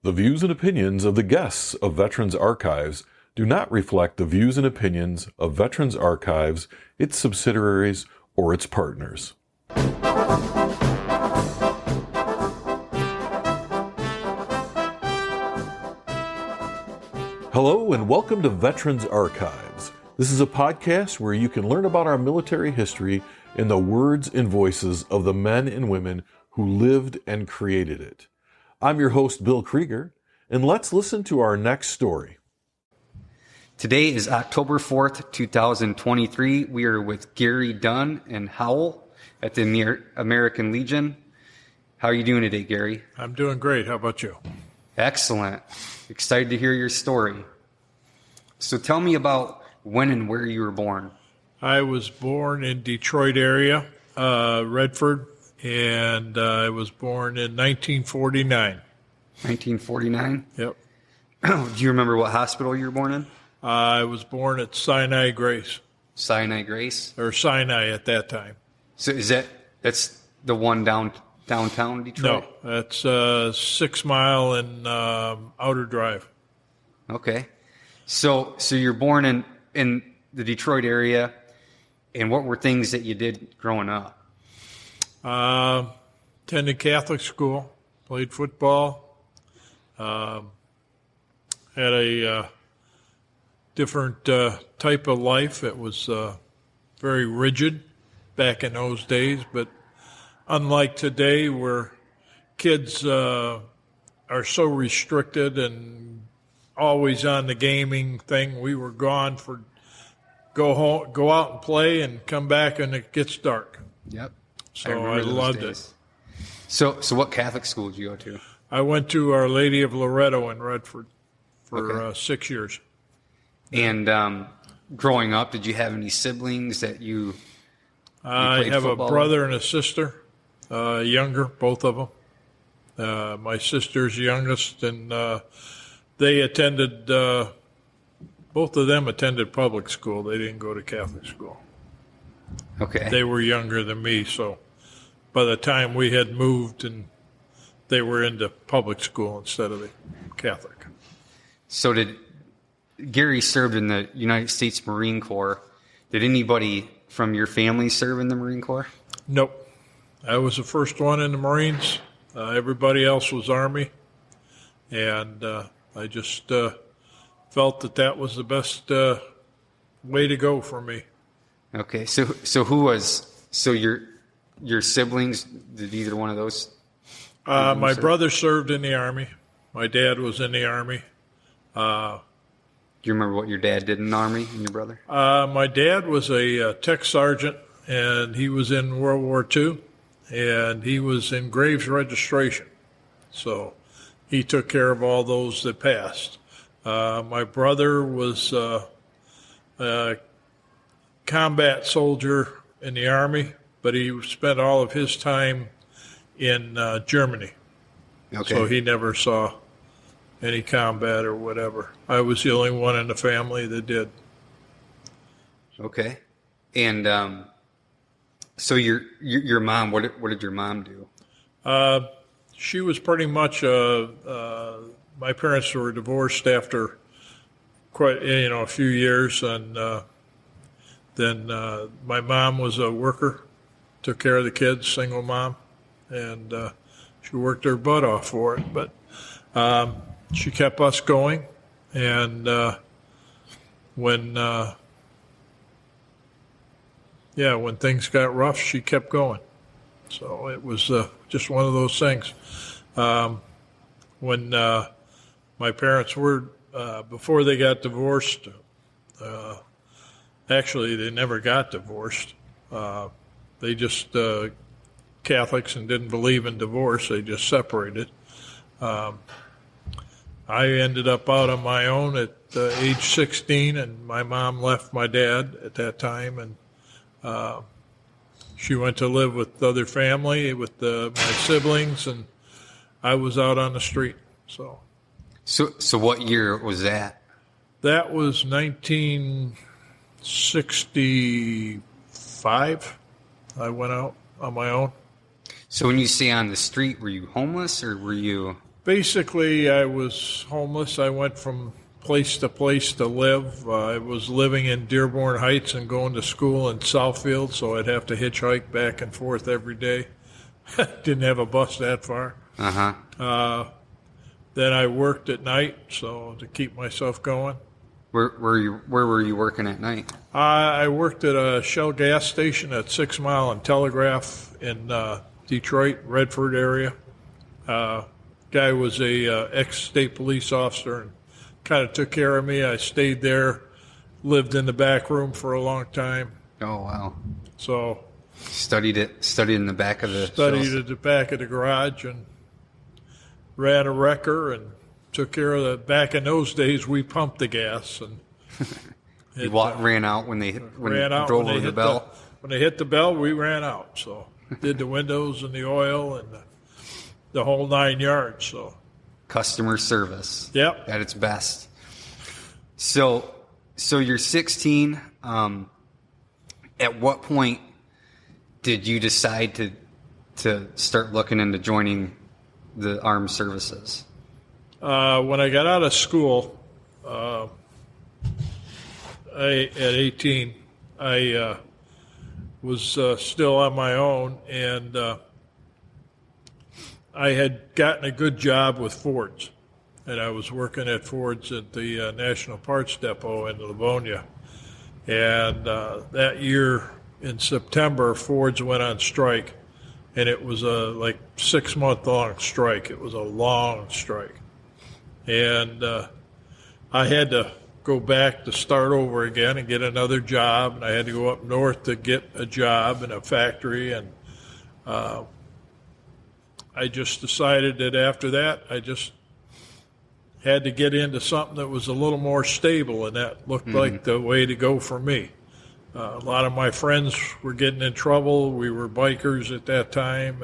The views and opinions of the guests of Veterans Archives do not reflect the views and opinions of Veterans Archives, its subsidiaries, or its partners. Hello and welcome to Veterans Archives. This is a podcast where you can learn about our military history in the words and voices of the men and women who lived and created it. I'm your host, Bill Krieger, and let's listen to our next story. Today is October 4th, 2023. We are with Gary Dunn and Howell at the American Legion. How are you doing today, Gary? I'm doing great. How about you? Excellent. Excited to hear your story. So tell me about when and where you were born. I was born in Detroit area, Redford, and I was born in 1949. 1949? Yep. Do you remember what hospital you were born in? I was born at Sinai Grace. Sinai Grace? Or Sinai at that time. So that's the one downtown Detroit? No, that's 6 Mile and Outer Drive. Okay. So you're born in the Detroit area, and what were things that you did growing up? Attended Catholic school, played football, had a different type of life. It was very rigid back in those days, but unlike today where kids are so restricted and always on the gaming thing, we were gone for go home, go out and play and come back and it gets dark. Yep. So I loved it. So what Catholic school did you go to? I went to Our Lady of Loretto in Redford for 6 years. And growing up, did you have any siblings that you I have football? A brother and a sister, younger, both of them. My sister's youngest, and they attended, both of them attended public school. They didn't go to Catholic school. Okay. They were younger than me, so by the time we had moved, and they were into public school instead of the Catholic. So Gary served in the United States Marine Corps. Did anybody from your family serve in the Marine Corps? Nope. I was the first one in the Marines. Everybody else was Army. And I just felt that was the best way to go for me. Okay. So who was, your siblings, did either one of those? My brother served in the Army. My dad was in the Army. Do you remember what your dad did in the Army and your brother? My dad was a tech sergeant, and he was in World War II, and he was in Graves registration. So he took care of all those that passed. My brother was a combat soldier in the Army, but he spent all of his time in Germany. Okay. So he never saw any combat or whatever. I was the only one in the family that did. Okay. And so your mom, what did your mom do? She was pretty much my parents were divorced after quite a few years, and then my mom was a worker, took care of the kids, single mom, and she worked her butt off for it, but she kept us going, and when things got rough, she kept going. So it was just one of those things. When my parents were, before they got divorced, actually they never got divorced. They just Catholics and didn't believe in divorce. They just separated. I ended up out on my own at age 16, and my mom left my dad at that time, and she went to live with other family, with my siblings, and I was out on the street. So what year was that? That was 1965. I went out on my own. So when you say on the street, were you homeless or were you? Basically, I was homeless. I went from place to place to live. I was living in Dearborn Heights and going to school in Southfield, so I'd have to hitchhike back and forth every day. Didn't have a bus that far. Then I worked at night, so to keep myself going. Where were you working at night? I worked at a Shell gas station at 6 Mile and Telegraph in Detroit, Redford area. Guy was a ex-state police officer and kind of took care of me. I stayed there, lived in the back room for a long time. Oh, wow. So studied in the back of the at the back of the garage and ran a wrecker and took care of the. Back in those days, we pumped the gas and ran out when they drove over the bell. When they hit the bell, we ran out. So did the windows and the oil and the whole 9 yards. So customer service. Yep. At its best. So you're 16. At what point did you decide to start looking into joining the armed services? When I got out of school, at 18, I was still on my own, and I had gotten a good job with Ford's, and I was working at Ford's at the National Parts Depot in Livonia. And that year in September, Ford's went on strike, and it was a 6-month-long strike. It was a long strike. And I had to go back to start over again and get another job, and I had to go up north to get a job in a factory, and I just decided that after that, I just had to get into something that was a little more stable, and that looked like the way to go for me. A lot of my friends were getting in trouble. We were bikers at that time.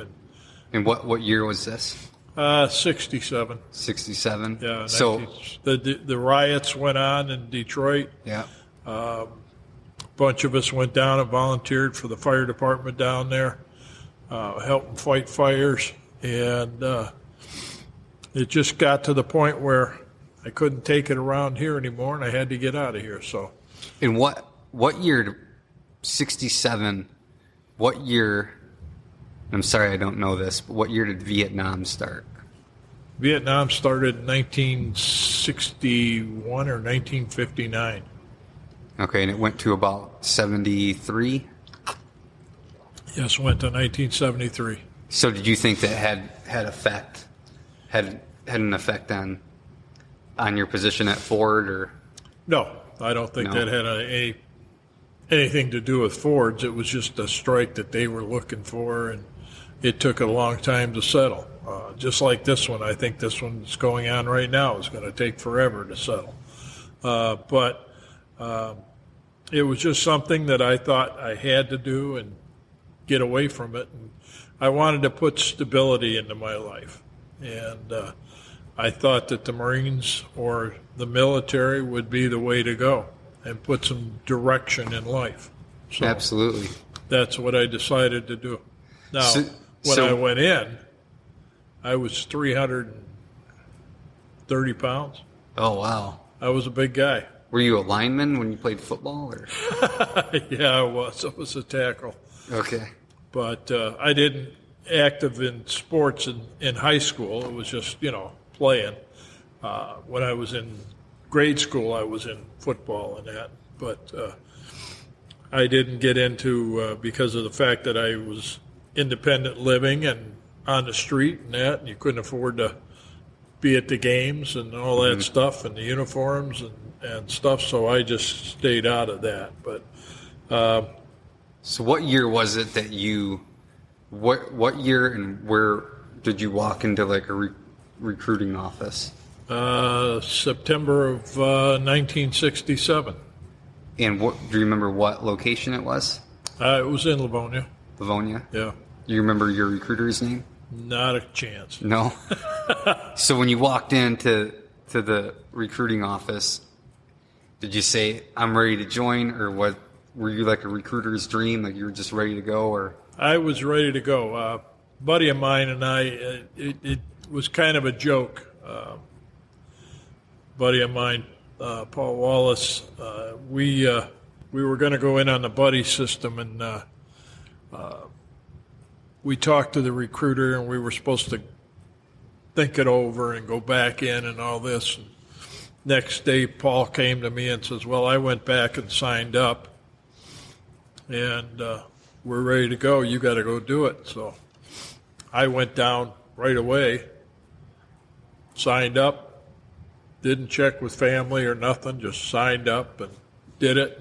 And what year was this? 67. 67? Yeah. So the riots went on in Detroit. Yeah. A bunch of us went down and volunteered for the fire department down there, helping fight fires. And it just got to the point where I couldn't take it around here anymore, and I had to get out of here. So, in what year? 67. What year? I'm sorry, I don't know this, but what year did Vietnam start? Vietnam started in 1961 or 1959. Okay, and it went to about 73. Yes, went to 1973. So, did you think that had an effect on your position at Ford, or? No, I don't think that had anything to do with Ford's. It was just a strike that they were looking for, and it took a long time to settle. Just like this one, I think this one that's going on right now is going to take forever to settle. But it was just something that I thought I had to do and get away from it. And I wanted to put stability into my life. And I thought that the Marines or the military would be the way to go and put some direction in life. So absolutely. That's what I decided to do. Now, when I went in, I was 330 pounds. Oh, wow. I was a big guy. Were you a lineman when you played football? Or? Yeah, I was. I was a tackle. Okay. But I didn't active in sports in high school. It was just, playing. When I was in grade school, I was in football and that. But I didn't get into, because of the fact that I was independent living and on the street and that, and you couldn't afford to be at the games and all that stuff and the uniforms and stuff, so I just stayed out of that. But so what year was it that what year and where did you walk into like a recruiting office? September of 1967. And do you remember what location it was? It was in Livonia. Livonia? Yeah. You remember your recruiter's name? Not a chance. No? So when you walked into the recruiting office, did you say, I'm ready to join, or what? Were you like a recruiter's dream, like you were just ready to go? Or I was ready to go. A buddy of mine and I, was kind of a joke. Buddy of mine, Paul Wallace, we were going to go in on the buddy system, and we talked to the recruiter, and we were supposed to think it over and go back in and all this. And next day, Paul came to me and says, well, I went back and signed up, and we're ready to go. You got to go do it. So I went down right away, signed up, didn't check with family or nothing, just signed up and did it.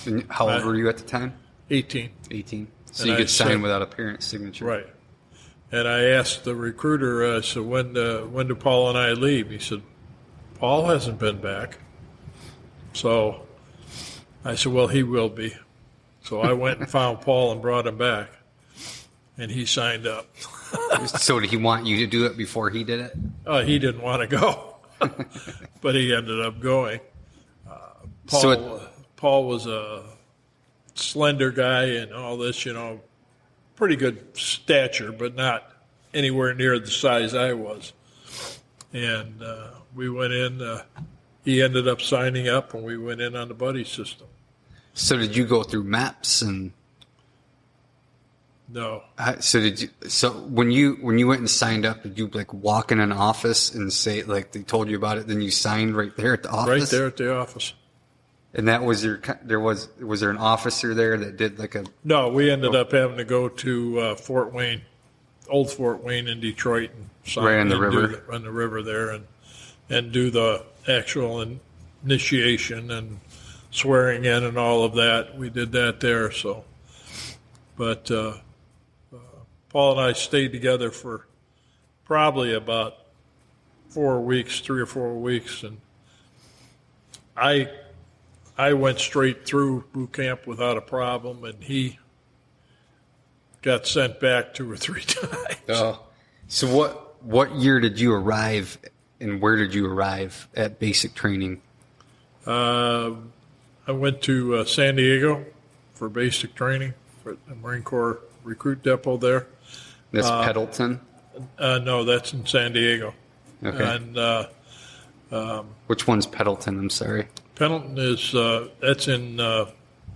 And how old were you at the time? 18. 18. So And you I could sign said- without a parent's signature. Right. And I asked the recruiter, I said, when do Paul and I leave? He said, Paul hasn't been back. So I said, well, he will be. So I went and found Paul and brought him back, and he signed up. So did he want you to do it before he did it? He didn't want to go, but he ended up going. Paul was a slender guy and all this, pretty good stature, but not anywhere near the size I was. And we went in. He ended up signing up, and we went in on the buddy system. So did you go through maps and? No. So did you? So when you went and signed up, did you like walk in an office and say like they told you about it, then you signed right there at the office? Right there at the office. And that was was there an officer there that did like a? No, we ended up having to go to Fort Wayne, old Fort Wayne in Detroit, and sign Right on the and river. on the river there, and do the actual initiation and swearing in and all of that. We did that there. So, but Paul and I stayed together for probably about 4 weeks, 3 or 4 weeks, and I went straight through boot camp without a problem, and he got sent back 2 or 3 times. Oh. So what year did you arrive, and where did you arrive at basic training? I went to San Diego for basic training for the Marine Corps recruit depot there. That's Pendleton. No, that's in San Diego. Okay. And Which one's Pendleton? I'm sorry. Pendleton is that's in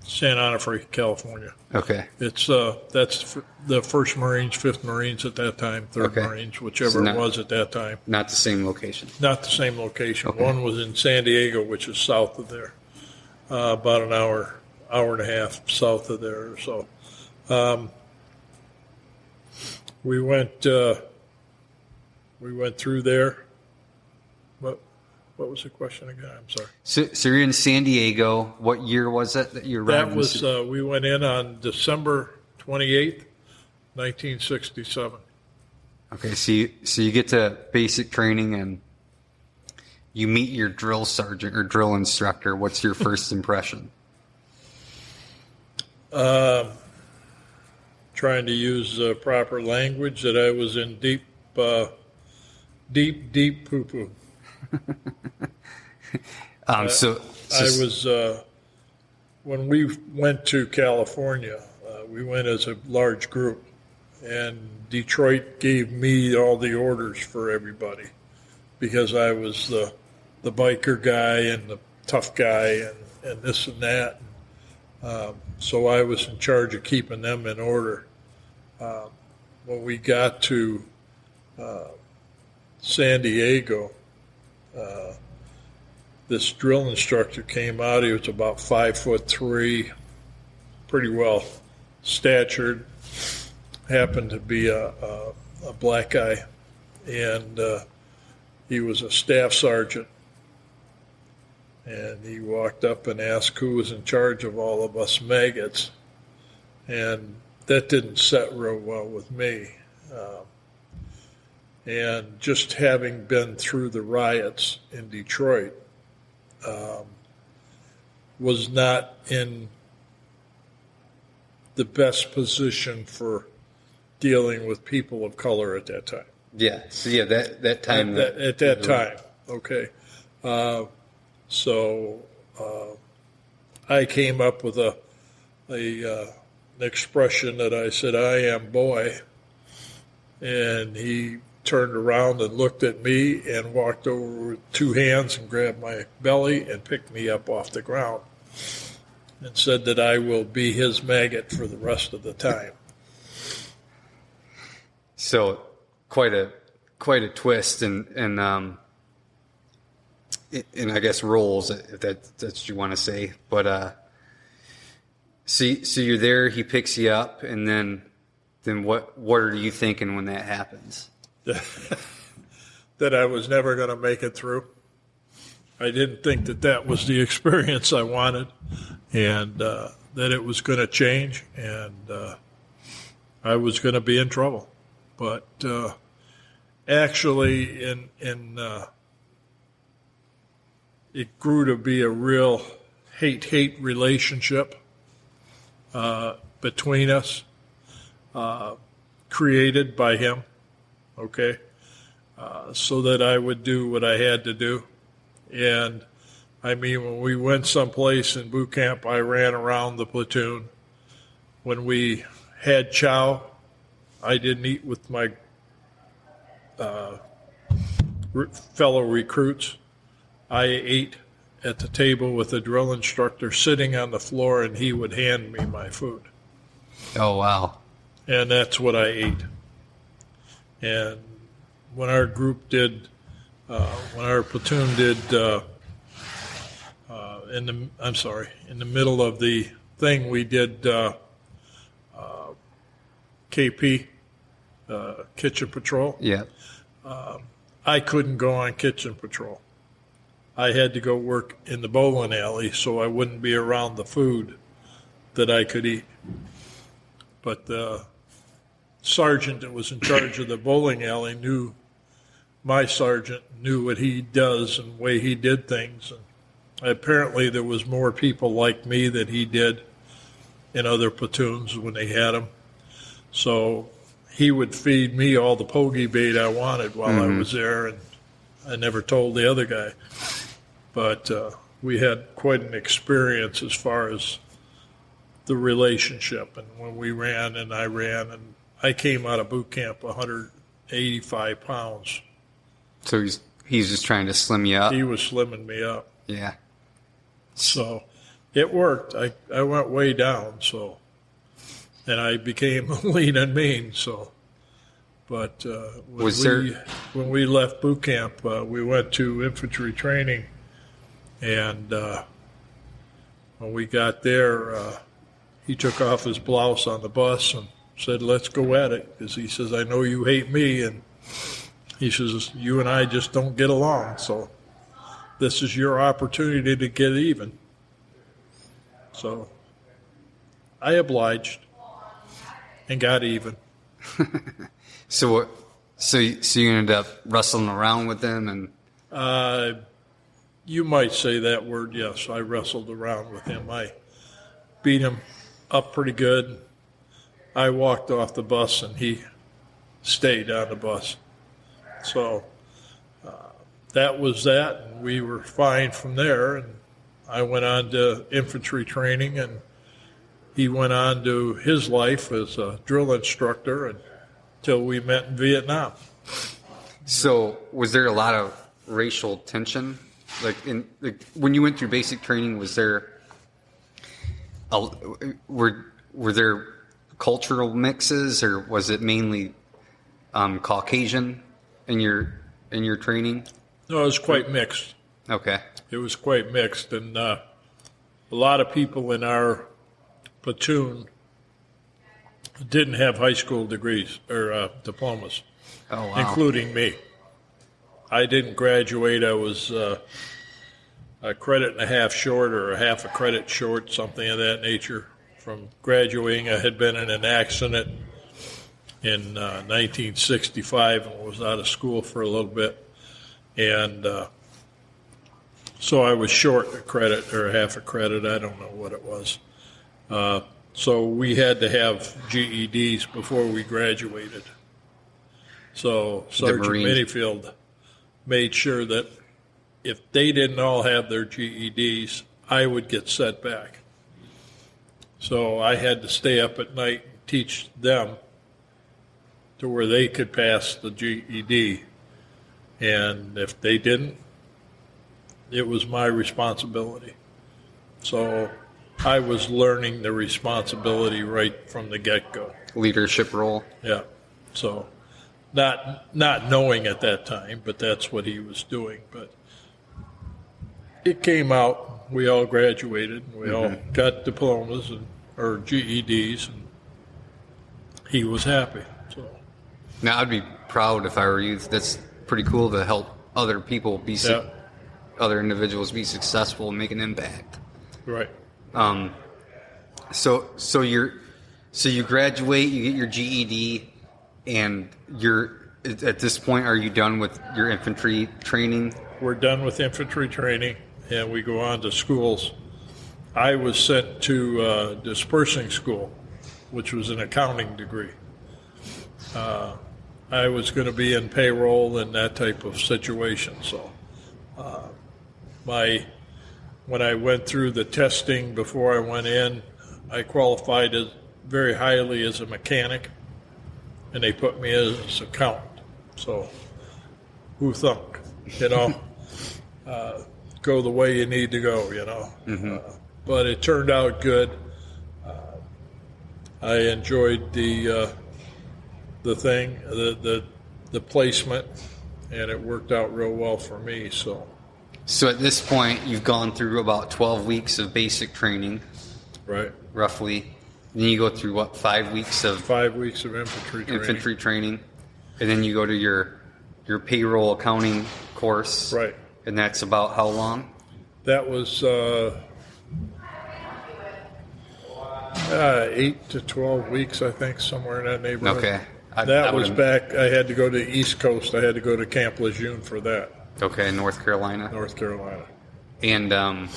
San Onofre, California. Okay. It's that's the 1st Marines, 5th Marines at that time, 3rd Okay. Marines, whichever So not- it was at that time. Not the same location. Not the same location. Okay. One was in San Diego, which is south of there, about an hour and a half south of there or so. We went through there. What was the question again? I'm sorry. So you're in San Diego. What year was it that you arrived? That was we went in on December 28th, 1967. Okay, so you get to basic training and you meet your drill sergeant or drill instructor. What's your first impression? Trying to use proper language, that I was in deep poo-poo. I was when we went to California, we went as a large group, and Detroit gave me all the orders for everybody because I was the biker guy and the tough guy and this and that. So I was in charge of keeping them in order. When we got to San Diego, this drill instructor came out. He was about 5'3", pretty well statured, happened to be a black guy, and he was a staff sergeant. And he walked up and asked who was in charge of all of us maggots, and that didn't set real well with me. And just having been through the riots in Detroit, was not in the best position for dealing with people of color at that time. Yeah. So yeah, that time. At that time, okay. So I came up with an expression that I said, "I am boy," and he turned around and looked at me and walked over with two hands and grabbed my belly and picked me up off the ground and said that I will be his maggot for the rest of the time. So quite a twist and I guess roles, if that's what you want to say. But so you're there, he picks you up, and then what are you thinking when that happens? That I was never going to make it through. I didn't think that was the experience I wanted, and that it was going to change, and I was going to be in trouble. But actually, it grew to be a real hate relationship between us, created by him, okay, so that I would do what I had to do. And, I mean, when we went someplace in boot camp, I ran around the platoon. When we had chow, I didn't eat with my fellow recruits. I ate at the table with the drill instructor sitting on the floor, and he would hand me my food. Oh, wow. And that's what I ate. And when our group did, when our platoon did, in the middle of the thing, we did KP, kitchen patrol. Yeah. I couldn't go on kitchen patrol. I had to go work in the bowling alley so I wouldn't be around the food that I could eat. But the sergeant that was in charge of the bowling alley my sergeant knew what he does and the way he did things. And apparently there was more people like me that he did in other platoons when they had him. So he would feed me all the pogey bait I wanted while I was there, and I never told the other guy. But we had quite an experience as far as the relationship. And when we ran, and I came out of boot camp 185 pounds. So he's just trying to slim you up? He was slimming me up. Yeah. So it worked. I went way down, so, and I became lean and mean, so. But when we left boot camp, we went to infantry training, and when we got there, he took off his blouse on the bus and said, "Let's go at it," because he says, "I know you hate me," and he says, "You and I just don't get along, so this is your opportunity to get even." So I obliged and got even. So you ended up wrestling around with them, and you might say that word, yes. I wrestled around with him. I beat him up pretty good. I walked off the bus, and he stayed on the bus. So that was that, and we were fine from there. And I went on to infantry training, and he went on to his life as a drill instructor until we met in Vietnam. So was there a lot of racial tension? When you went through basic training, was there were there cultural mixes, or was it mainly Caucasian in your training? No, it was quite mixed. Okay. It was quite mixed, and a lot of people in our platoon didn't have high school degrees or diplomas, oh, wow. including me. I didn't graduate. I was a credit and a half short, or a half a credit short, something of that nature, from graduating. I had been in an accident in 1965 and was out of school for a little bit. And so I was short a credit or a half a credit. I don't know what it was. So we had to have GEDs before we graduated. So Sergeant Minifield made sure that if they didn't all have their GEDs, I would get set back. So I had to stay up at night and teach them to where they could pass the GED. And if they didn't, it was my responsibility. So I was learning the responsibility right from the get-go. Leadership role. Yeah. So not knowing at that time, but that's what he was doing. But it came out. We all graduated. We all got diplomas or GEDs, and he was happy. So Now, I'd be proud if I were you. That's pretty cool to help other people other individuals be successful and make an impact. right. So you graduate, you get your GED, and at this point, are you done with your infantry training? We're done with infantry training, and we go on to schools. I was sent to dispersing school, which was an accounting degree. I was going to be in payroll and that type of situation. So when I went through the testing before I went in, I qualified very highly as a mechanic, and they put me as accountant. So who thunk, go the way you need to go, but it turned out good. I enjoyed the thing, the placement, and it worked out real well for me. So at this point, you've gone through about 12 weeks of basic training, right, roughly. Then you go through 5 weeks of 5 weeks of infantry training, and then you go to your payroll accounting course, right? And that's about how long? That was 8 to 12 weeks, I think, somewhere in that neighborhood. Okay. That was back. I had to go to the East Coast. I had to go to Camp Lejeune for that. Okay, North Carolina. And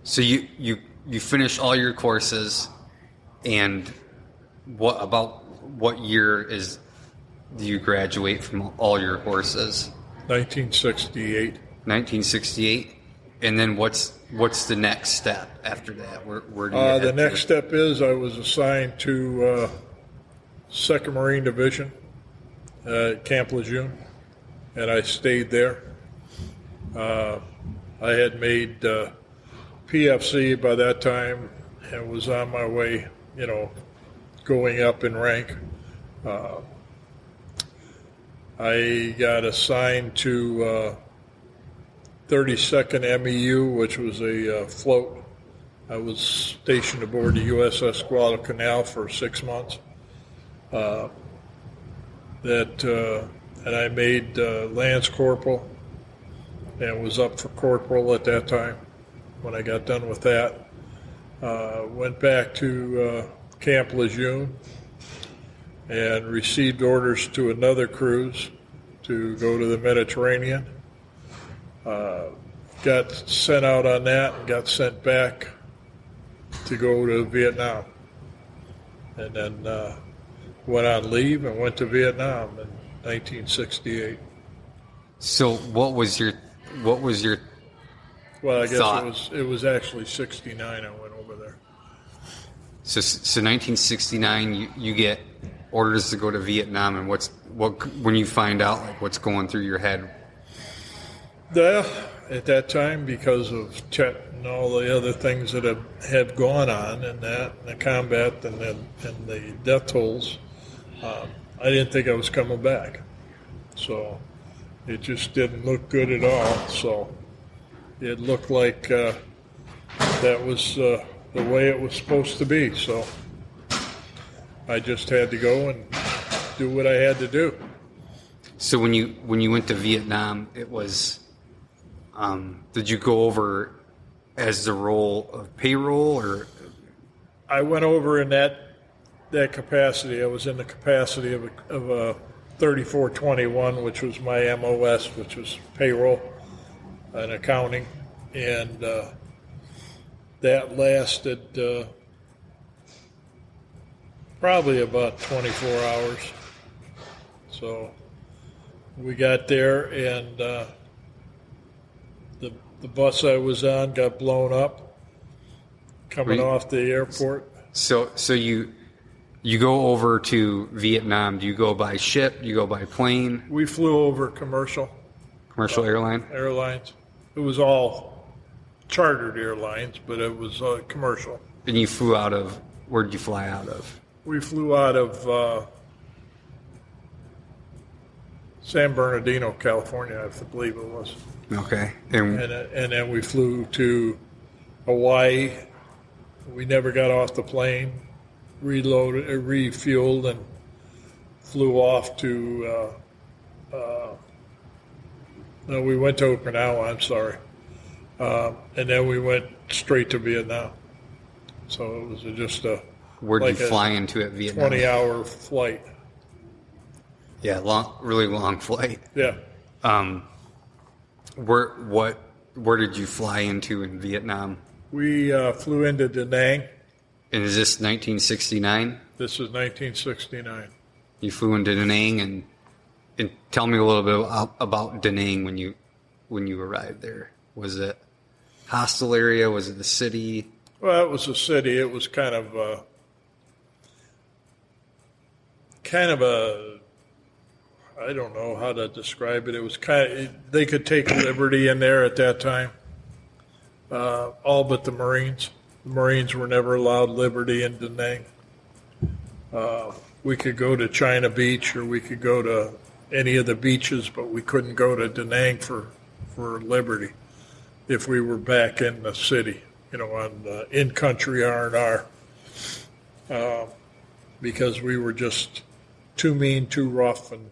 so you finish all your courses, and what year do you graduate from all your courses? 1968. 1968. And then what's the next step after that? Where do you head the to? next step is I was assigned to 2nd Marine Division at Camp Lejeune, and I stayed there. I had made PFC by that time and was on my way, going up in rank. I got assigned to 32nd MEU, which was a float. I was stationed aboard the USS Guadalcanal for 6 months. And I made Lance Corporal and was up for Corporal at that time when I got done with that. Went back to Camp Lejeune and received orders to another cruise to go to the Mediterranean. Got sent out on that and got sent back to go to Vietnam. And then went on leave and went to Vietnam in 1968. So what was your Well, I guess thought? it was actually 69 I went over there. So 1969 you get orders to go to Vietnam, and when you find out, like, what's going through your head? Yeah, at that time, because of Tet and all the other things that had gone on, and the combat and the death tolls, I didn't think I was coming back. So it just didn't look good at all. So it looked like that was the way it was supposed to be. So I just had to go and do what I had to do. So when you went to Vietnam, it was did you go over as the role of payroll, or? I went over in that capacity. I was in the capacity of a 3421, which was my MOS, which was payroll and accounting, and that lasted probably about 24 hours. So we got there, and the bus I was on got blown up coming off the airport. So you You go over to Vietnam. Do you go by ship? Do you go by plane? We flew over commercial Airline? airlines. It was all chartered airlines, but it was commercial. And you flew out of, where did you fly out of? We flew out of San Bernardino, California, I believe it was. Okay. And then we flew to Hawaii. We never got off the plane, reloaded, refueled, and flew off to, no, we went to Okinawa, I'm sorry. And then we went straight to Vietnam. So it was just a Where did you fly into at Vietnam? 20-hour flight. Yeah, really long flight. Yeah. Where did you fly into in Vietnam? We flew into Da Nang. And is this 1969? This is 1969. You flew into Da Nang, and tell me a little bit about Da Nang when you arrived there. Was it hostel area? Was it the city? Well, it was a city. It was kind of a, I don't know how to describe it. It was they could take liberty in there at that time. All but the Marines. The Marines were never allowed liberty in Da Nang. We could go to China Beach or we could go to any of the beaches, but we couldn't go to Da Nang for liberty if we were back in the city, on in-country R&R, because we were just too mean, too rough, and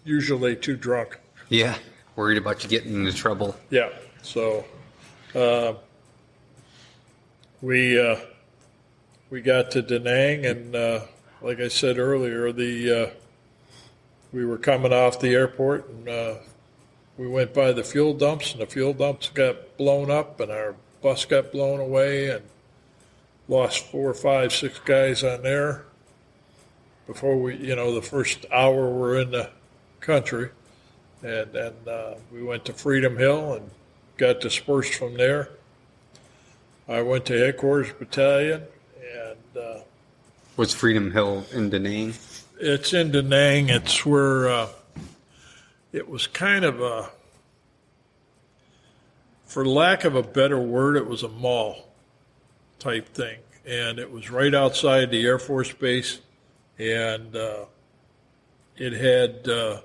usually too drunk. Yeah, worried about you getting into trouble. Yeah, so we got to Da Nang, and like I said earlier, we were coming off the airport, and we went by the fuel dumps, and the fuel dumps got blown up, and our bus got blown away, and lost 4, 5, 6 guys on there before we, the first hour we're in the country. And then we went to Freedom Hill and got dispersed from there. I went to Headquarters Battalion, and What's Freedom Hill in Da Nang? it's in Da Nang. It's where it was kind of a, for lack of a better word, it was a mall type thing. And it was right outside the Air Force Base. And it had the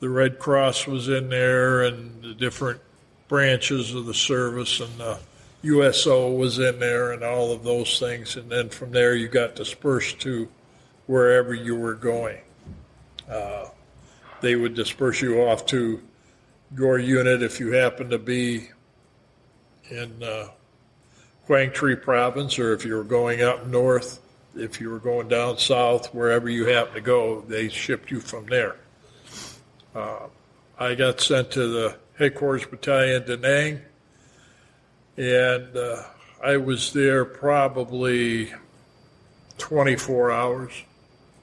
Red Cross was in there and the different branches of the service, and the USO was in there and all of those things. And then from there you got dispersed to wherever you were going. They would disperse you off to your unit if you happened to be in Quang Tri province, or if you were going up north, if you were going down south, wherever you happened to go, they shipped you from there. I got sent to the Headquarters Battalion Da Nang, and I was there probably 24 hours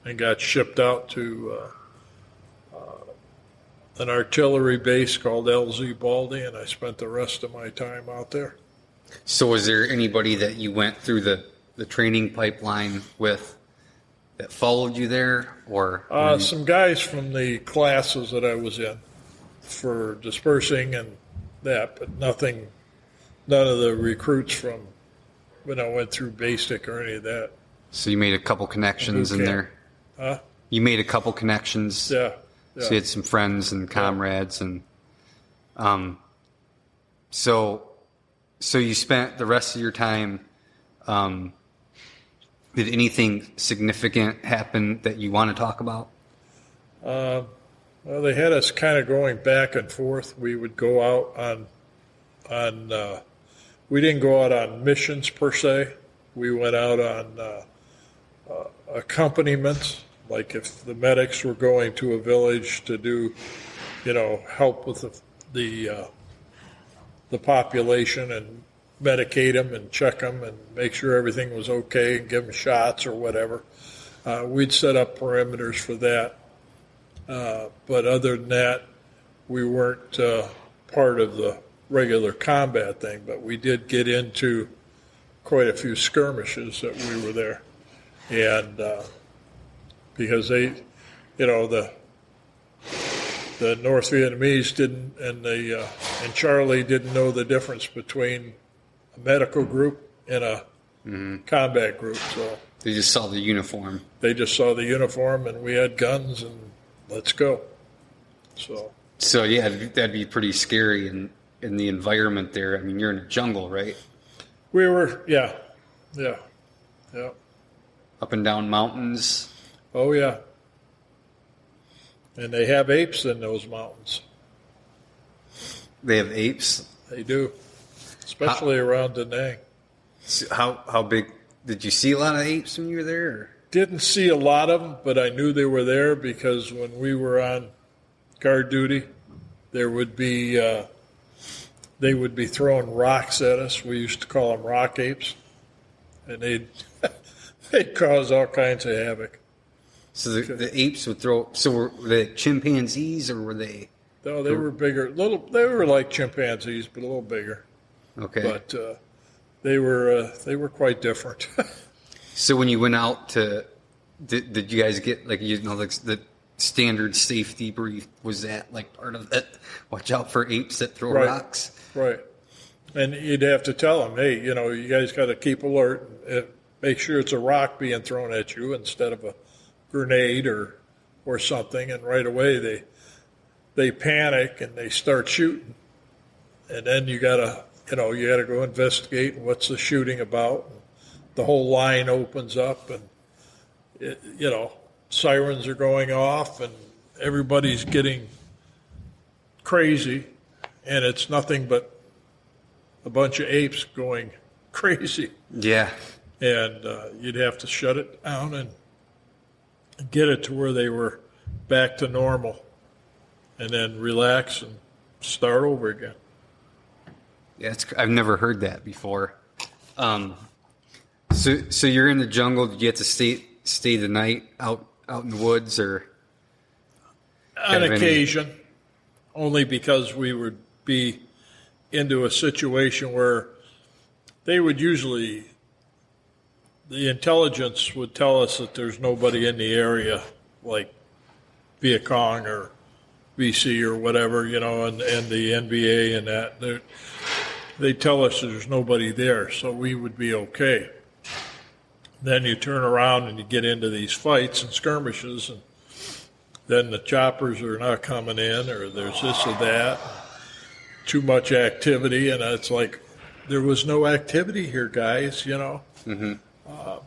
and got shipped out to an artillery base called LZ Baldy, and I spent the rest of my time out there. So was there anybody that you went through the training pipeline with that followed you there, or? Some guys from the classes that I was in for dispersing and that, but none of the recruits from when I went through basic or any of that. So you made a couple connections in there? Huh? You made a couple connections? Yeah. So you had some friends and comrades, and so you spent the rest of your time. Did anything significant happen that you want to talk about? Well, they had us kind of going back and forth. We would go out on we didn't go out on missions per se. We went out on accompaniments. Like if the medics were going to a village to do, help with the population and medicate them and check them and make sure everything was okay and give them shots or whatever. We'd set up perimeters for that. But other than that, we weren't part of the regular combat thing, but we did get into quite a few skirmishes that we were there. And because they, the North Vietnamese didn't, and Charlie didn't know the difference between a medical group and a combat group. So they just saw the uniform. They just saw the uniform, and we had guns, and let's go. So yeah, that'd be pretty scary in the environment there. I mean, you're in a jungle, right? We were, yeah. Up and down mountains. Oh, yeah. And they have apes in those mountains. They have apes? They do, especially around Da Nang. So how big? Did you see a lot of apes when you were there? Or? Didn't see a lot of them, but I knew they were there because when we were on guard duty, there would be they would be throwing rocks at us. We used to call them rock apes, and they'd cause all kinds of havoc. So the apes would throw. So were they chimpanzees or were they? No, they were bigger. They were like chimpanzees, but a little bigger. Okay. But they were quite different. So when you went out to, did you guys get like the standard safety brief? Was that like part of that? Watch out for apes that throw rocks. Right. And you'd have to tell them, hey, you guys got to keep alert. And make sure it's a rock being thrown at you instead of a grenade or something. And right away they panic and they start shooting. And then you gotta go investigate what's the shooting about. And the whole line opens up, and sirens are going off, and everybody's getting crazy, and it's nothing but a bunch of apes going crazy. Yeah. And you'd have to shut it down and get it to where they were back to normal, and then relax and start over again. Yeah, I've never heard that before. So you're in the jungle. Did you have to stay the night out in the woods, or on occasion? Only because we would be into a situation where they would usually, the intelligence would tell us that there's nobody in the area, like Viet Cong or VC or whatever, and the NBA and that. They tell us there's nobody there, so we would be okay. Then you turn around and you get into these fights and skirmishes, and then the choppers are not coming in, or there's this or that, too much activity, and it's like, there was no activity here, guys, Mm-hmm.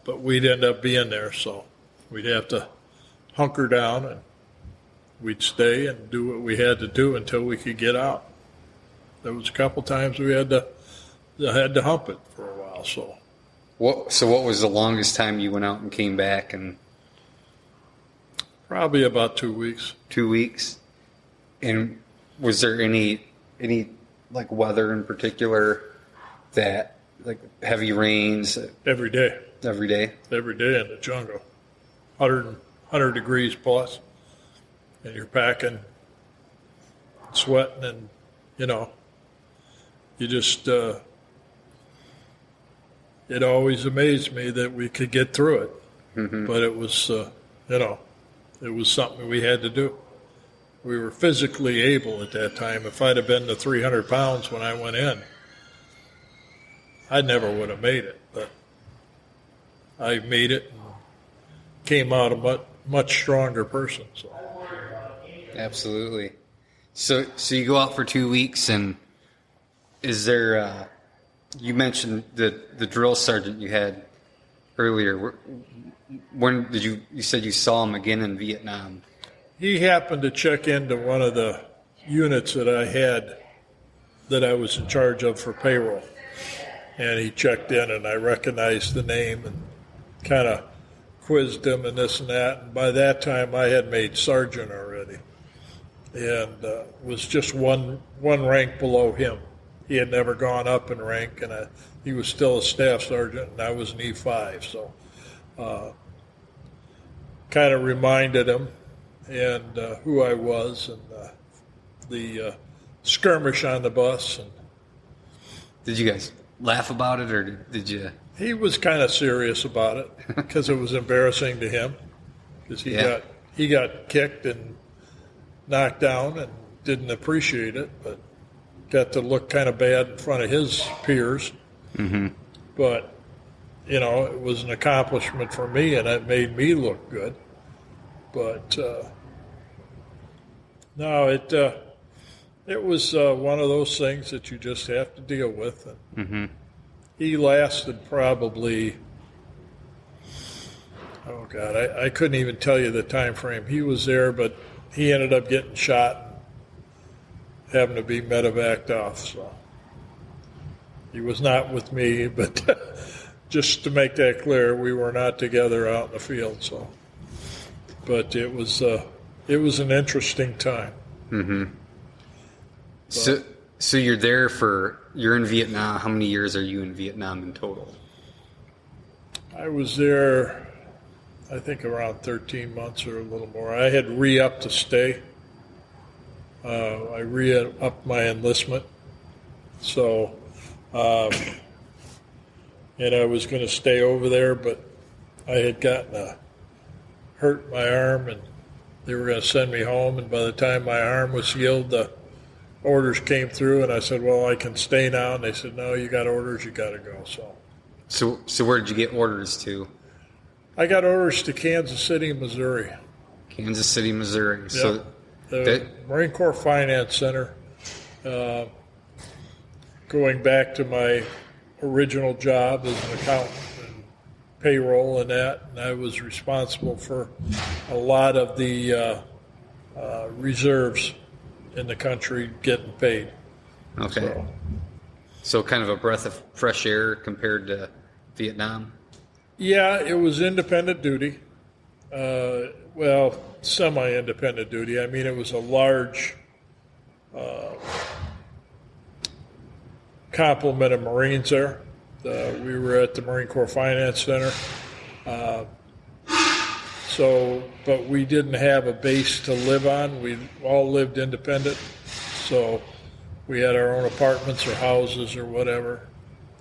But we'd end up being there, so we'd have to hunker down, and we'd stay and do what we had to do until we could get out. There was a couple times we had to hump it for a while. So what was the longest time you went out and came back? And probably about 2 weeks. 2 weeks. And was there any like weather in particular that, like, heavy rains? Every day. Every day? Every day in the jungle. 100 degrees plus. And you're packing, sweating, and, you just, it always amazed me that we could get through it. Mm-hmm. But it was, it was something we had to do. We were physically able at that time. If I'd have been the 300 pounds when I went in, I never would have made it. But I made it and came out a much stronger person. So. Absolutely. So you go out for 2 weeks, and is there? You mentioned the drill sergeant you had earlier. When did you said you saw him again in Vietnam? He happened to check into one of the units that I had, that I was in charge of for payroll, and he checked in, and I recognized the name and kind of quizzed him and this and that. And by that time, I had made sergeant already, and was just one rank below him. He had never gone up in rank, and he was still a staff sergeant, and I was an E5. So kind of reminded him and who I was, and the skirmish on the bus. And did you guys laugh about it, or did you? He was kind of serious about it because it was embarrassing to him because he got kicked and knocked down and didn't appreciate it, but got to look kind of bad in front of his peers. Mm-hmm. But, it was an accomplishment for me, and it made me look good. But, no, it was one of those things that you just have to deal with. And he lasted probably, oh, God, I couldn't even tell you the time frame. He was there, but he ended up getting shot and having to be medevaced off. So he was not with me, but just to make that clear, we were not together out in the field. So, but it was an interesting time. Mm-hmm. So you're in Vietnam. How many years are you in Vietnam in total? I was there, I think, around 13 months or a little more. I had re-upped to stay. I re-upped my enlistment. So, and I was going to stay over there, but I had gotten hurt my arm, and they were going to send me home. And by the time my arm was healed, the orders came through, and I said, well, I can stay now. And they said, no, you got orders, you got to go. So where did you get orders to? I got orders to Kansas City, Missouri. Kansas City, Missouri. Yep. So the Marine Corps Finance Center. Going back to my original job as an accountant and payroll and that, and I was responsible for a lot of the reserves in the country getting paid. Okay. So kind of a breath of fresh air compared to Vietnam? Yeah, it was independent duty. Well, semi-independent duty. I mean, it was a large complement of Marines there. We were at the Marine Corps Finance Center. But we didn't have a base to live on. We all lived independent. So we had our own apartments or houses or whatever.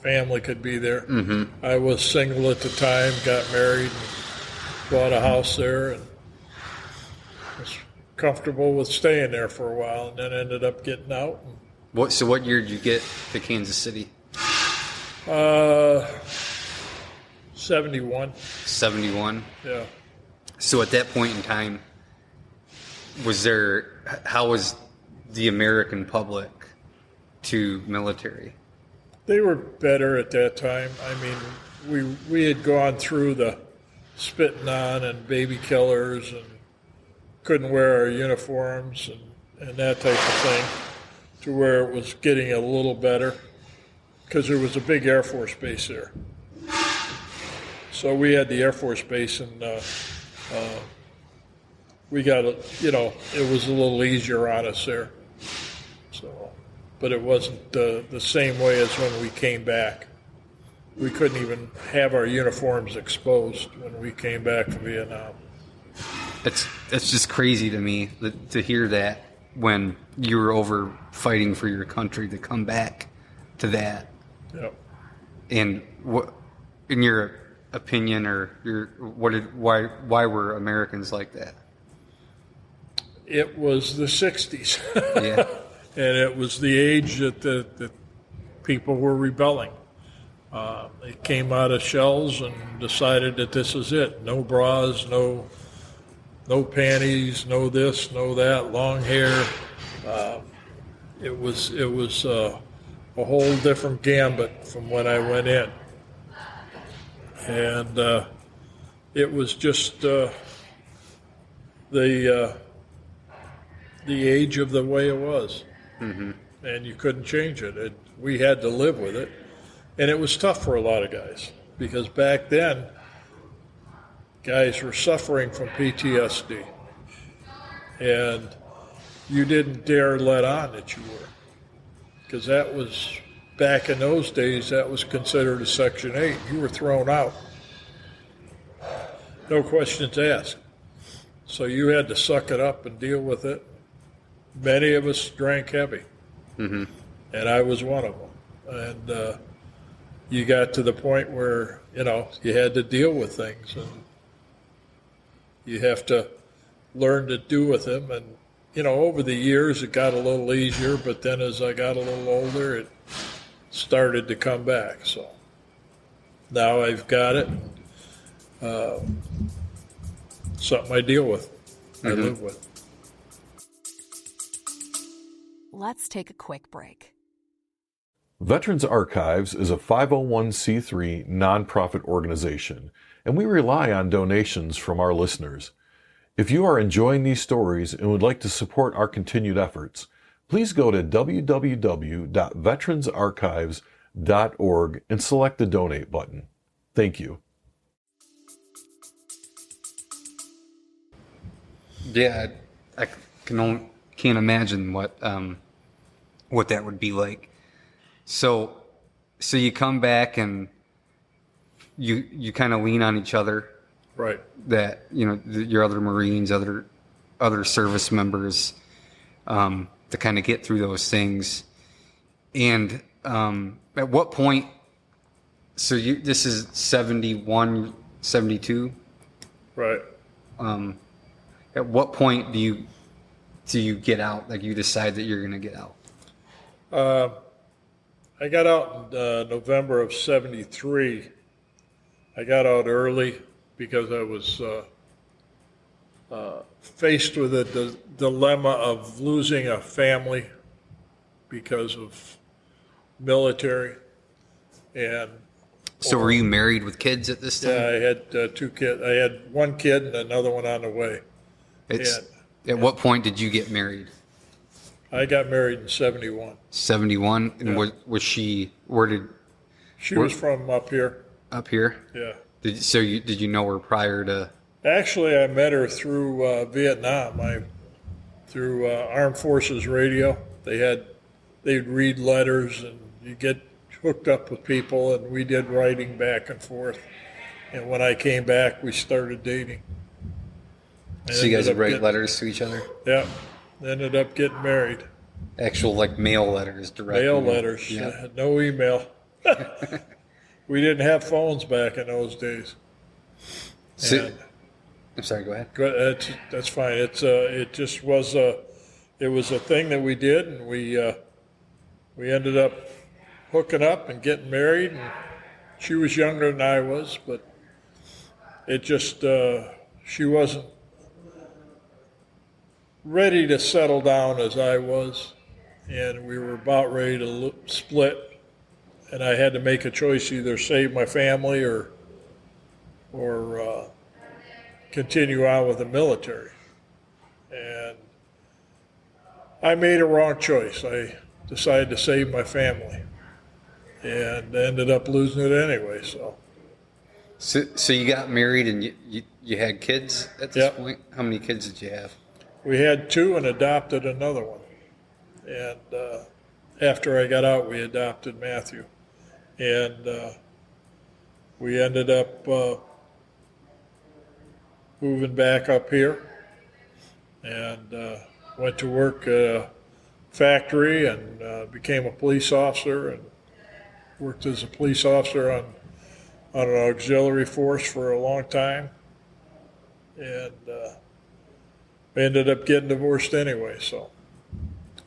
Family could be there. Mm-hmm. I was single at the time, got married, and bought a house there, and was comfortable with staying there for a while, and then ended up getting out. So what year did you get to Kansas City? 71. 71? Yeah. So at that point in time, how was the American public to military? They were better at that time. I mean, we had gone through the spitting on and baby killers and couldn't wear our uniforms and that type of thing, to where it was getting a little better because there was a big Air Force base there. So we had the Air Force base, and we got it was a little easier on us there. So, but it wasn't the same way as when we came back. We couldn't even have our uniforms exposed when we came back from Vietnam. It's just crazy to me to hear that when you were over fighting for your country to come back to that. Yep. And what, in your opinion, or why were Americans like that? It was the 60s. Yeah. And it was the age that the people were rebelling. They came out of shells and decided that this is it. No bras, no panties, no this, no that, long hair. It was a whole different gambit from when I went in. And it was just the age of the way it was. Mm-hmm. And you couldn't change it. We had to live with it. And it was tough for a lot of guys, because back then, guys were suffering from PTSD. And you didn't dare let on that you were. Because that was, back in those days, that was considered a Section 8. You were thrown out. No questions asked. So you had to suck it up and deal with it. Many of us drank heavy. Mm-hmm. And I was one of them. And you got to the point where, you had to deal with things, and you have to learn to do with them. And, over the years, it got a little easier, but then as I got a little older, it started to come back. So now I've got it. Something I deal with, I live with. Let's take a quick break. Veterans Archives is a 501c3 nonprofit organization, and we rely on donations from our listeners. If you are enjoying these stories and would like to support our continued efforts, please go to www.veteransarchives.org and select the donate button. Thank you. Yeah, I can't imagine what that would be like. So you come back and you kind of lean on each other. Right. That, your other Marines, other service members, to kind of get through those things. And at what point, so this is 71, 72? Right. At what point do you get out? Like, you decide that you're going to get out? I got out in November of 73. I got out early because I was faced with the dilemma of losing a family because of military. And so were you married with kids at this time? yeah, I had 2 kids. I had 1 kid and another one on the way. At what point did you get married? I got married in 71. 71? And Yeah. was she, She was from up here. up here? Yeah. Did you know her prior to? Actually, I met her through Vietnam. Through Armed Forces Radio. They'd read letters, and you get hooked up with people, and we did writing back and forth. And when I came back, we started dating. So you guys would write letters to each other? Yeah. Ended up getting married. Actual, like, mail letters, direct Mail letters. Yeah. No email. We didn't have phones back in those days. I'm sorry, go ahead. That's fine. It just was it was a thing that we did, and we ended up hooking up and getting married. And she was younger than I was, but it just she wasn't ready to settle down as I was, and we were about ready to split. And I had to make a choice: either save my family or continue on with the military. And I made a wrong choice. I decided to save my family, and ended up losing it anyway. So you got married and you had kids at this Yep. point? How many kids did you have? We had 2 and adopted another one. And after I got out, we adopted Matthew. And we ended up moving back up here, and went to work at a factory, and became a police officer, and worked as a police officer on an auxiliary force for a long time. And we ended up getting divorced anyway, so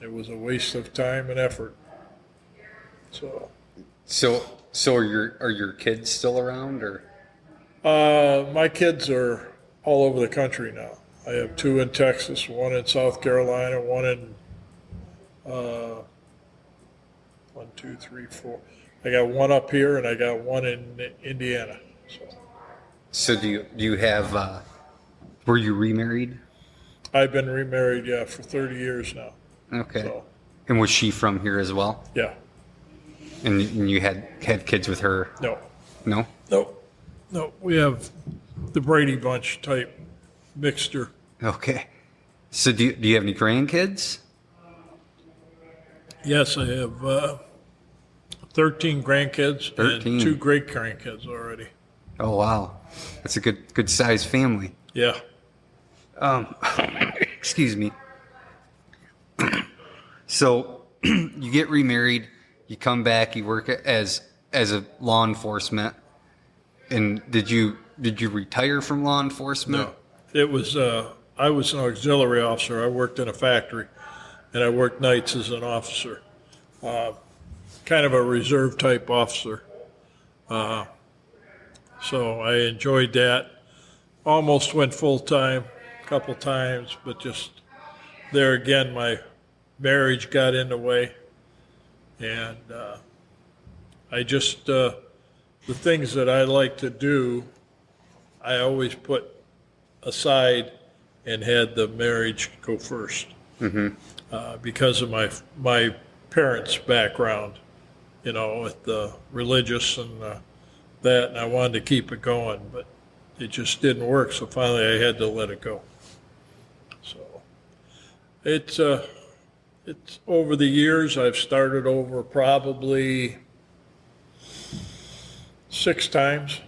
it was a waste of time and effort. So are your kids still around, or? my kids are all over the country now. I have 2 in Texas, 1 in South Carolina, 1 in 1, 2, 3, 4. I got 1 up here, and I got 1 in Indiana. So do you have? Were you remarried? I've been remarried, for 30 years now. Okay. So, And was she from here as well? yeah. And you had kids with her? No. No. No. We have the Brady Bunch type mixture. Okay. So do you have any grandkids? Yes, I have 13 grandkids 13. and 2 great grandkids already. Oh wow, that's a good sized family. Yeah. Excuse me. So you get remarried, you come back, you work as as a law enforcement. And did you retire from law enforcement? No, it was. I was an auxiliary officer. I worked in a factory, and I worked nights as an officer, kind of a reserve type officer. So I enjoyed that. Almost went full time a couple times, but just there again, my marriage got in the way, and I just the things that I like to do, I always put aside and had the marriage go first, because of my parents' background, with the religious and that, and I wanted to keep it going, but it just didn't work. So finally, I had to let it go. So it's over the years, I've started over probably 6 times,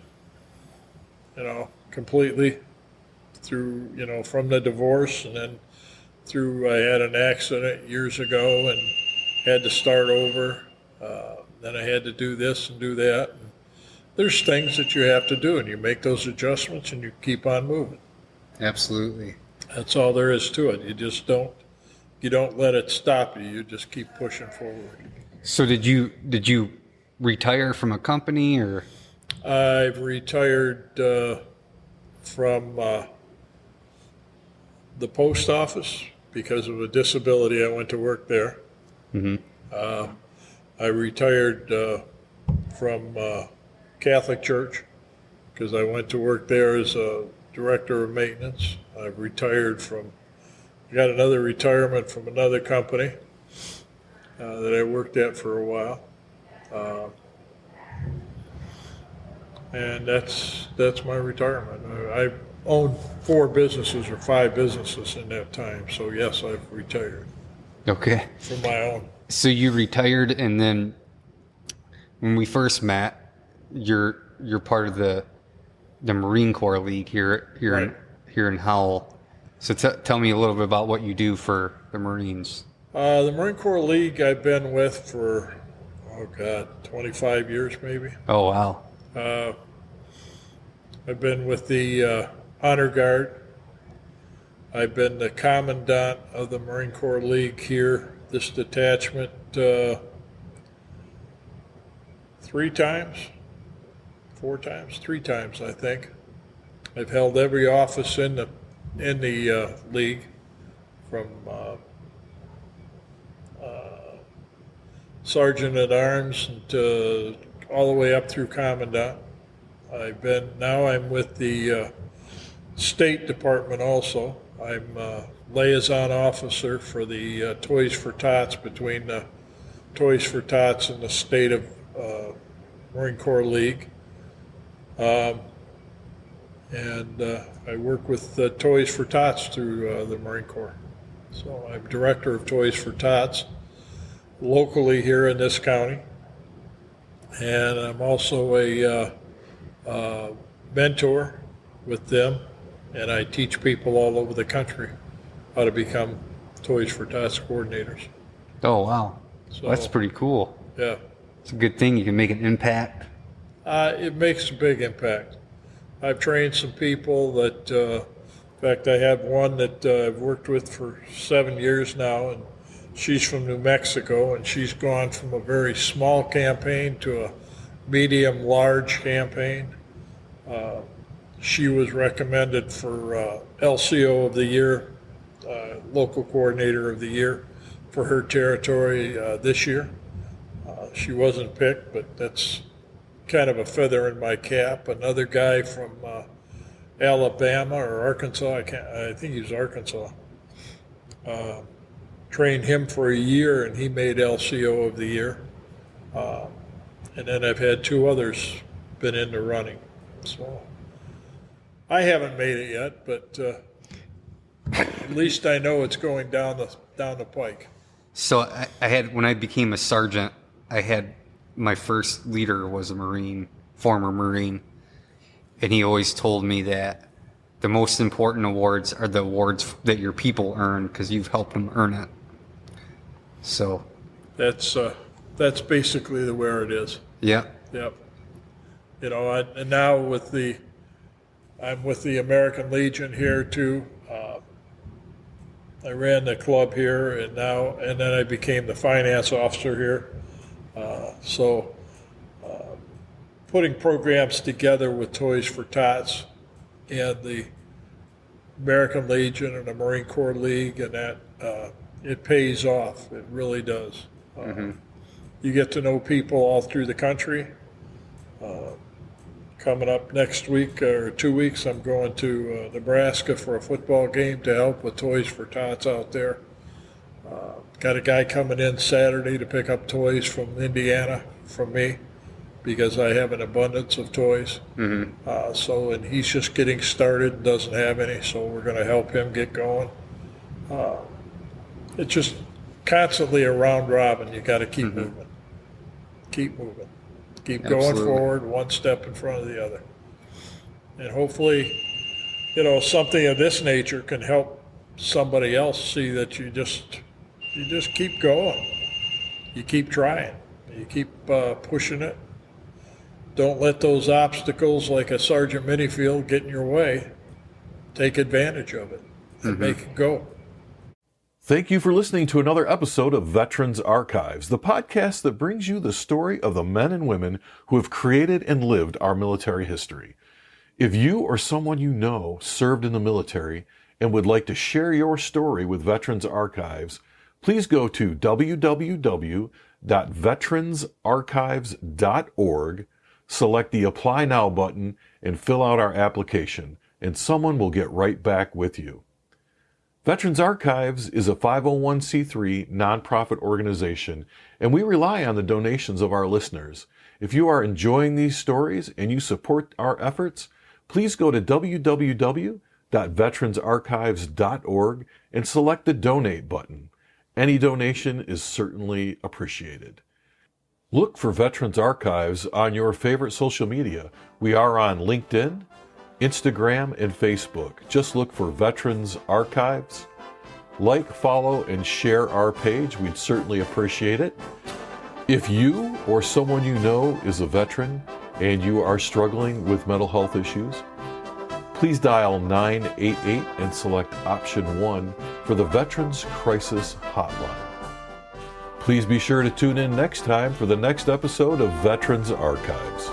completely through, from the divorce, and then through, I had an accident years ago and had to start over. Then I had to do this and do that. And there's things that you have to do, and you make those adjustments and you keep on moving. Absolutely. That's all there is to it. You don't let it stop you. You just keep pushing forward. So did you retire from a company, or? I've retired from the post office because of a disability. I went to work there. I retired from Catholic Church because I went to work there as a director of maintenance. I've retired got another retirement from another company that I worked at for a while. And that's my retirement. I owned 4 businesses or 5 businesses in that time. So yes, I've retired. Okay. From my own. So you retired, and then when we first met, you're part of the Marine Corps League here Right. in Howell. So tell me a little bit about what you do for the Marines. The Marine Corps League I've been with for 25 years maybe. Oh wow. I've been with the Honor Guard. I've been the commandant of the Marine Corps League here, this detachment, 3 times, 4 times, 3 times, I think. I've held every office in the league, from sergeant at arms to all the way up through commandant. Now I'm with the State Department also. I'm liaison officer for the Toys for Tots, between the Toys for Tots and the State of Marine Corps League. And I work with Toys for Tots through the Marine Corps. So I'm director of Toys for Tots locally here in this county. And I'm also a mentor with them, and I teach people all over the country how to become Toys for Tots coordinators. Oh wow. So That's pretty cool. yeah, It's a good thing you can make an impact. it makes a big impact. I've trained some people that, in fact, I have one that I've worked with for 7 years now, and she's from New Mexico, and she's gone from a very small campaign to a medium large campaign. She was recommended for LCO of the year, local coordinator of the year for her territory this year. She wasn't picked, but that's kind of a feather in my cap. Another guy from Alabama or Arkansas, I think he was Arkansas, trained him for a year, and he made LCO of the year. And then I've had 2 others been in the running. So I haven't made it yet, but at least I know it's going down the pike. So I had, when I became a sergeant, I had, my first leader was a Marine, former Marine, and he always told me that the most important awards are the awards that your people earn, because you've helped them earn it. So That's basically where it is. yeah, Yep. You know, and now I'm with the American Legion here too. I ran the club here, and then I became the finance officer here. So putting programs together with Toys for Tots and the American Legion and the Marine Corps League, and that it pays off. It really does. You get to know people all through the country. Coming up next week or 2 weeks, I'm going to Nebraska for a football game to help with Toys for Tots out there. Got a guy coming in Saturday to pick up toys from Indiana from me because I have an abundance of toys. And he's just getting started and doesn't have any, so we're going to help him get going. It's just constantly a round robin. You got to keep moving. Keep moving. Keep going forward, one step in front of the other. And hopefully, you know, something of this nature can help somebody else see that you just keep going. You keep trying. You keep pushing it. Don't let those obstacles like a Sergeant Minifield get in your way. Take advantage of it and make it go. Thank you for listening to another episode of Veterans Archives, the podcast that brings you the story of the men and women who have created and lived our military history. If you or someone you know served in the military and would like to share your story with Veterans Archives, please go to www.veteransarchives.org, select the Apply Now button, and fill out our application, and someone will get right back with you. Veterans Archives is a 501c3 nonprofit organization, and we rely on the donations of our listeners. If you are enjoying these stories and you support our efforts, please go to www.veteransarchives.org and select the Donate button. Any donation is certainly appreciated. Look for Veterans Archives on your favorite social media. We are on LinkedIn, Instagram, and Facebook. Just look for Veterans Archives. Like, follow, and share our page. We'd certainly appreciate it. If you or someone you know is a veteran and you are struggling with mental health issues, please dial 988 and select option 1 for the Veterans Crisis Hotline. Please be sure to tune in next time for the next episode of Veterans Archives.